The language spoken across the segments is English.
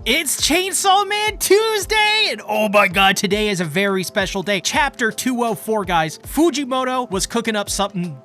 It's Chainsaw Man Tuesday, and oh my god, today is a very special day. Chapter 204, guys. Fujimoto was cooking up some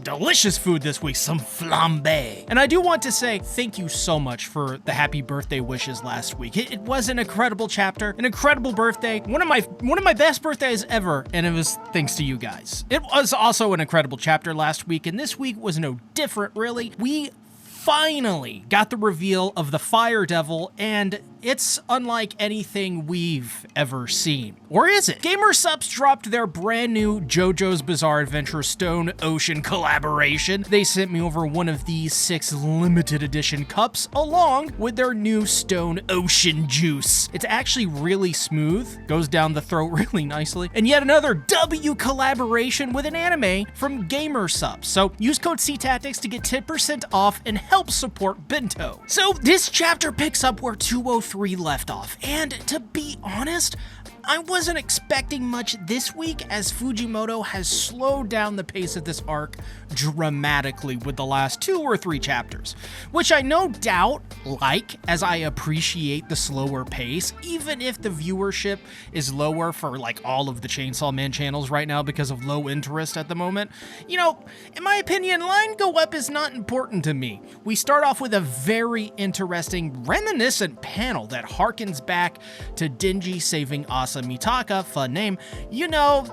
delicious food this week, some flambe. And I do want to say thank you so much for the happy birthday wishes last week. It was an incredible chapter, an incredible birthday, one of my best birthdays ever, and it was thanks to you guys. It was also an incredible chapter last week, and this week was no different, really. We finally got the reveal of the Fire Devil, and it's unlike anything we've ever seen. Or is it? Gamer Supps dropped their brand new JoJo's Bizarre Adventure Stone Ocean collaboration. They sent me over one of these 6 limited edition cups along with their new Stone Ocean juice. It's actually really smooth, goes down the throat really nicely, and yet another W collaboration with an anime from Gamer Supps. So use code CTACTICS to get 10% off and help support Bento. So this chapter picks up where 203 left off, and to be honest, I wasn't expecting much this week, as Fujimoto has slowed down the pace of this arc dramatically with the last 2 or 3 chapters, which I no doubt like, as I appreciate the slower pace, even if the viewership is lower for like all of the Chainsaw Man channels right now because of low interest at the moment. You know, in my opinion, line go up is not important to me. We start off with a very interesting, reminiscent panel that harkens back to Denji saving Asa Mitaka, fun name. You know,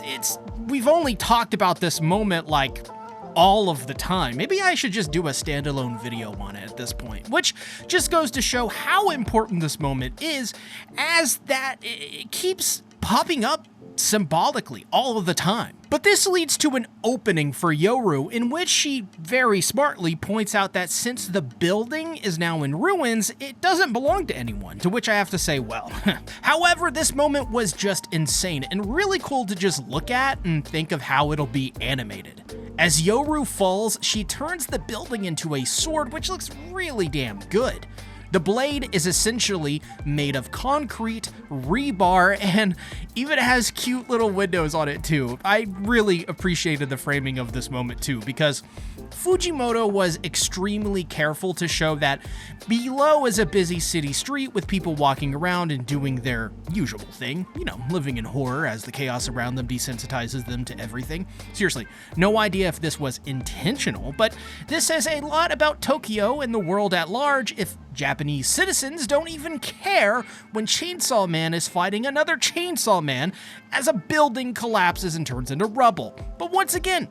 we've only talked about this moment like all of the time. Maybe I should just do a standalone video on it at this point, which just goes to show how important this moment is, as that it keeps popping up symbolically all of the time. But this leads to an opening for Yoru, in which she very smartly points out that since the building is now in ruins, it doesn't belong to anyone, to which I have to say, well. However, this moment was just insane and really cool to just look at and think of how it'll be animated. As Yoru falls, she turns the building into a sword, which looks really damn good. The blade is essentially made of concrete, rebar, and even has cute little windows on it too. I really appreciated the framing of this moment too, because Fujimoto was extremely careful to show that below is a busy city street with people walking around and doing their usual thing, you know, living in horror as the chaos around them desensitizes them to everything. Seriously, no idea if this was intentional, but this says a lot about Tokyo and the world at large if Japanese citizens don't even care when Chainsaw Man is fighting another Chainsaw Man as a building collapses and turns into rubble. But once again,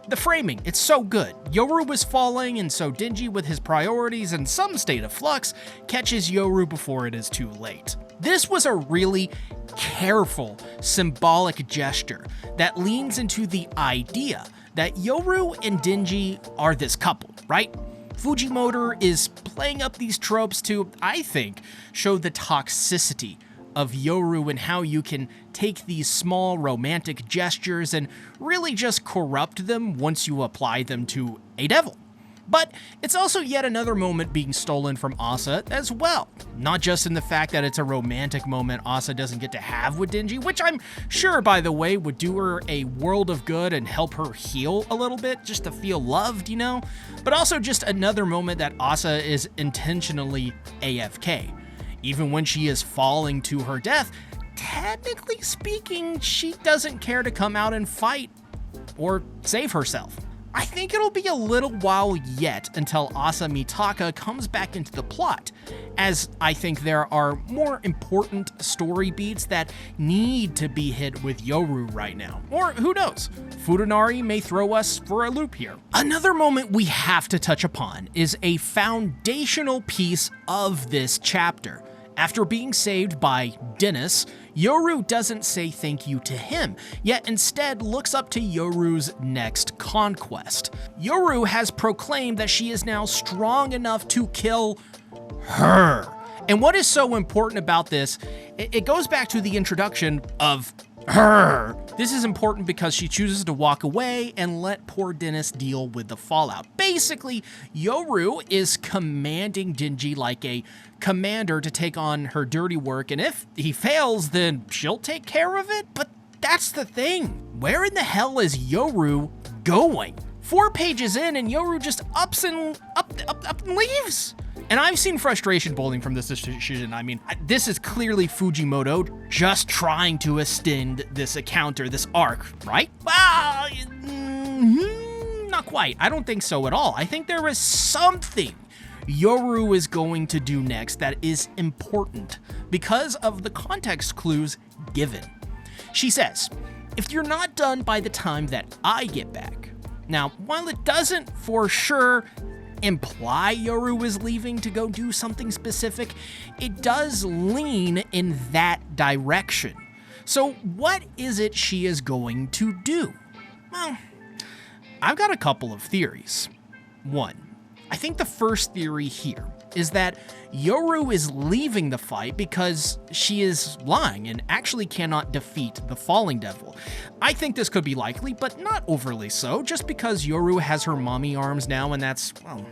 the framing, it's so good. Yoru was falling, and so Denji, with his priorities in some state of flux, catches Yoru before it is too late. This was a really careful, symbolic gesture that leans into the idea that Yoru and Denji are this couple, right? Fujimoto is playing up these tropes to, I think, show the toxicity of Yoru and how you can take these small romantic gestures and really just corrupt them once you apply them to a devil. But it's also yet another moment being stolen from Asa as well. Not just in the fact that it's a romantic moment Asa doesn't get to have with Denji, which I'm sure, by the way, would do her a world of good and help her heal a little bit, just to feel loved, you know? But also just another moment that Asa is intentionally AFK. Even when she is falling to her death, technically speaking, she doesn't care to come out and fight or save herself. I think it'll be a little while yet until Asa Mitaka comes back into the plot, as I think there are more important story beats that need to be hit with Yoru right now. Or who knows, Futanari may throw us for a loop here. Another moment we have to touch upon is a foundational piece of this chapter. After being saved by Dennis, Yoru doesn't say thank you to him, yet instead looks up to Yoru's next conquest. Yoru has proclaimed that she is now strong enough to kill her. And what is so important about this, it goes back to the introduction of her. This is important because she chooses to walk away and let poor Dennis deal with the fallout. Basically, Yoru is commanding Denji like a commander to take on her dirty work, and if he fails, then she'll take care of it. But that's the thing. Where in the hell is Yoru going? 4 pages in, and Yoru just up and leaves. And I've seen frustration building from this decision. I mean, this is clearly Fujimoto just trying to extend this encounter, this arc, right? Well, not quite. I don't think so at all. I think there is something Yoru is going to do next that is important because of the context clues given. She says, if you're not done by the time that I get back. Now, while it doesn't for sure imply Yoru is leaving to go do something specific, it does lean in that direction. So what is it she is going to do? Well, I've got a couple of theories. One, I think the first theory here is that Yoru is leaving the fight because she is lying and actually cannot defeat the Falling Devil. I think this could be likely, but not overly so, just because Yoru has her mommy arms now, and that's, well,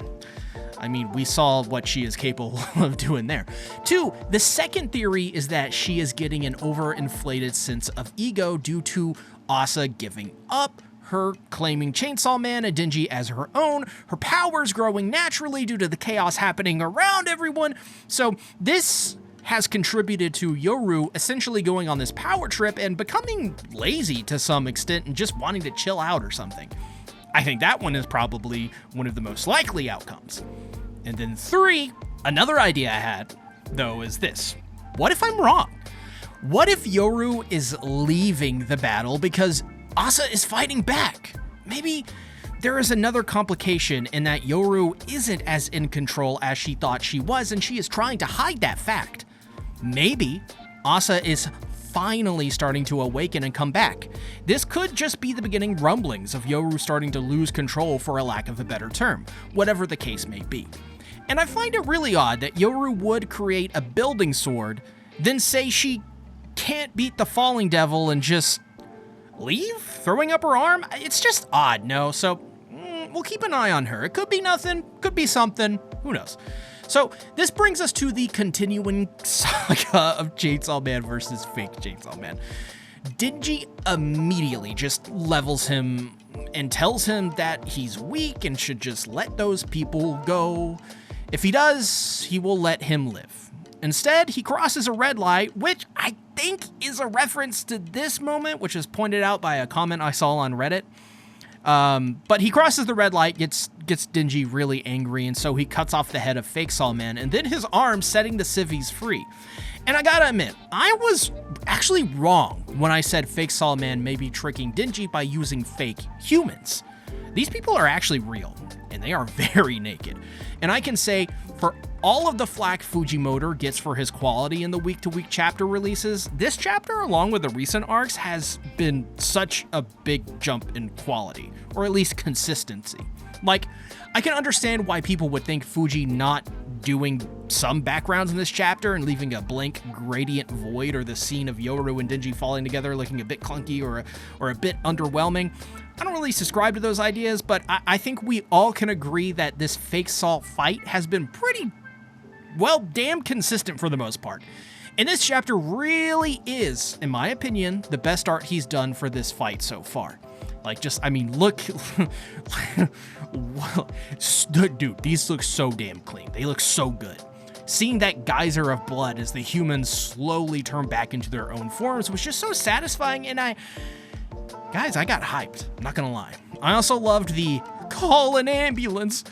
I mean, we saw what she is capable of doing there. Two, the second theory is that she is getting an overinflated sense of ego due to Asa giving up, her claiming Chainsaw Man and Denji as her own, her powers growing naturally due to the chaos happening around everyone. So this has contributed to Yoru essentially going on this power trip and becoming lazy to some extent and just wanting to chill out or something. I think that one is probably one of the most likely outcomes. And then three, another idea I had, though, is this. What if I'm wrong? What if Yoru is leaving the battle because Asa is fighting back? Maybe there is another complication in that Yoru isn't as in control as she thought she was, and she is trying to hide that fact. Maybe Asa is finally starting to awaken and come back. This could just be the beginning rumblings of Yoru starting to lose control, for a lack of a better term, whatever the case may be. And I find it really odd that Yoru would create a building sword, then say she can't beat the Falling Devil and just leave? Throwing up her arm? It's just odd, no? So we'll keep an eye on her. It could be nothing, could be something, who knows? So this brings us to the continuing saga of Chainsaw Man versus fake Chainsaw Man. Denji immediately just levels him and tells him that he's weak and should just let those people go. If he does, he will let him live. Instead, he crosses a red light, which I think is a reference to this moment, which is pointed out by a comment I saw on Reddit. But he crosses the red light, gets Denji really angry, and so he cuts off the head of Fake Saw Man, and then his arm, setting the civvies free. And I gotta admit, I was actually wrong when I said Fake Saw Man may be tricking Denji by using fake humans. These people are actually real, and they are very naked. And I can say, for all of the flack Fujimoto gets for his quality in the week-to-week chapter releases, this chapter, along with the recent arcs, has been such a big jump in quality, or at least consistency. Like, I can understand why people would think Fuji not doing some backgrounds in this chapter and leaving a blank gradient void, or the scene of Yoru and Denji falling together looking a bit clunky or a bit underwhelming. I don't really subscribe to those ideas, but I think we all can agree that this Fake Saw fight has been pretty, well, damn consistent for the most part. And this chapter really is, in my opinion, the best art he's done for this fight so far. Like, just, I mean, look, dude, these look so damn clean. They look so good. Seeing that geyser of blood as the humans slowly turn back into their own forms was just so satisfying, and guys, I got hyped, I'm not gonna lie. I also loved the call an ambulance,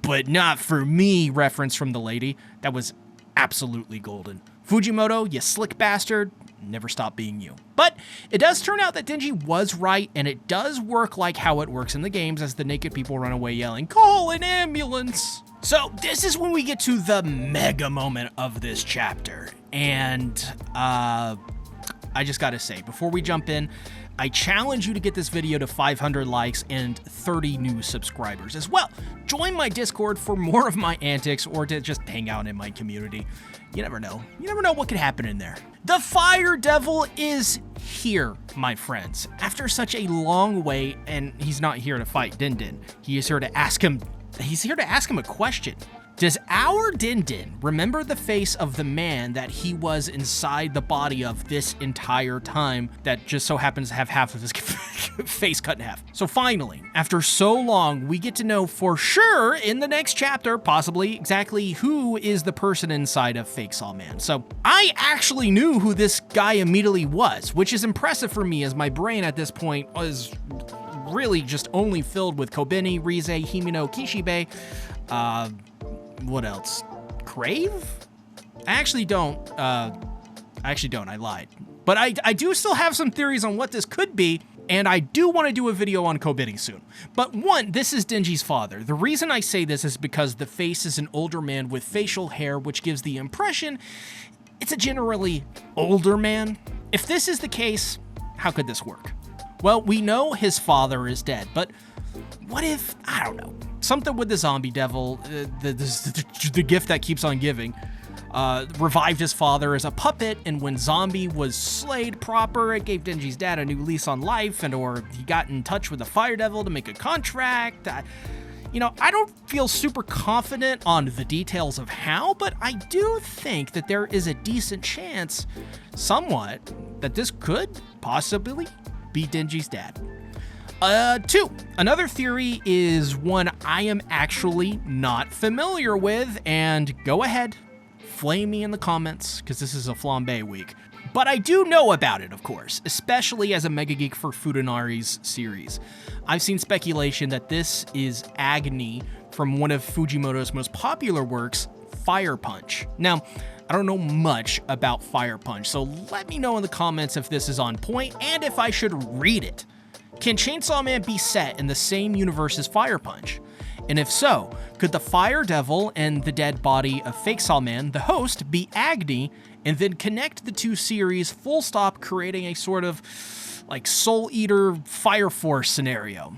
but not for me reference from the lady. That was absolutely golden. Fujimoto, you slick bastard, never stop being you. But it does turn out that Denji was right, and it does work like how it works in the games as the naked people run away yelling, call an ambulance. So this is when we get to the mega moment of this chapter. And I just gotta say, before we jump in, I challenge you to get this video to 500 likes and 30 new subscribers as well. Join my Discord for more of my antics, or to just hang out in my community. You never know. You never know what could happen in there. The Fire Devil is here, my friends. After such a long wait, and he's not here to fight Din Din. He is here to ask him a question. Does our Din Din remember the face of the man that he was inside the body of this entire time that just so happens to have half of his face cut in half? So finally, after so long, we get to know for sure in the next chapter, possibly exactly who is the person inside of Fake Saw Man. So I actually knew who this guy immediately was, which is impressive for me as my brain at this point was really just only filled with Kobeni, Rize, Himino, Kishibe, what else? Crave? I actually don't, I lied. But I do still have some theories on what this could be, and I do want to do a video on Kobeni soon. But one, this is Denji's father. The reason I say this is because the face is an older man with facial hair, which gives the impression it's a generally older man. If this is the case, how could this work? Well, we know his father is dead, but what if, I don't know, something with the zombie devil, the gift that keeps on giving, revived his father as a puppet, and when Zombie was slayed proper, it gave Denji's dad a new lease on life, or he got in touch with the Fire Devil to make a contract. I don't feel super confident on the details of how, but I do think that there is a decent chance, somewhat, that this could possibly be Denji's dad. Two, another theory is one I am actually not familiar with, and go ahead, flame me in the comments, because this is a flambe week. But I do know about it, of course, especially as a mega geek for Futanari's series. I've seen speculation that this is Agni from one of Fujimoto's most popular works, Fire Punch. Now, I don't know much about Fire Punch, so let me know in the comments if this is on point and if I should read it. Can Chainsaw Man be set in the same universe as Fire Punch? And if so, could the Fire Devil and the dead body of Fake Saw Man, the host, be Agni, and then connect the two series full stop, creating a sort of like Soul Eater Fire Force scenario?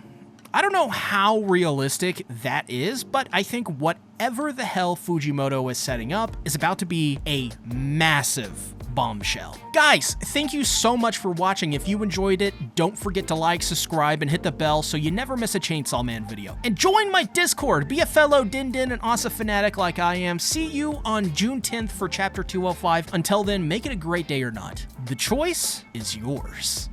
I don't know how realistic that is, but I think whatever the hell Fujimoto is setting up is about to be a massive bombshell. Guys, thank you so much for watching. If you enjoyed it, don't forget to like, subscribe, and hit the bell so you never miss a Chainsaw Man video. And join my Discord. Be a fellow Din Din and Asa fanatic like I am. See you on June 10th for Chapter 205. Until then, make it a great day or not. The choice is yours.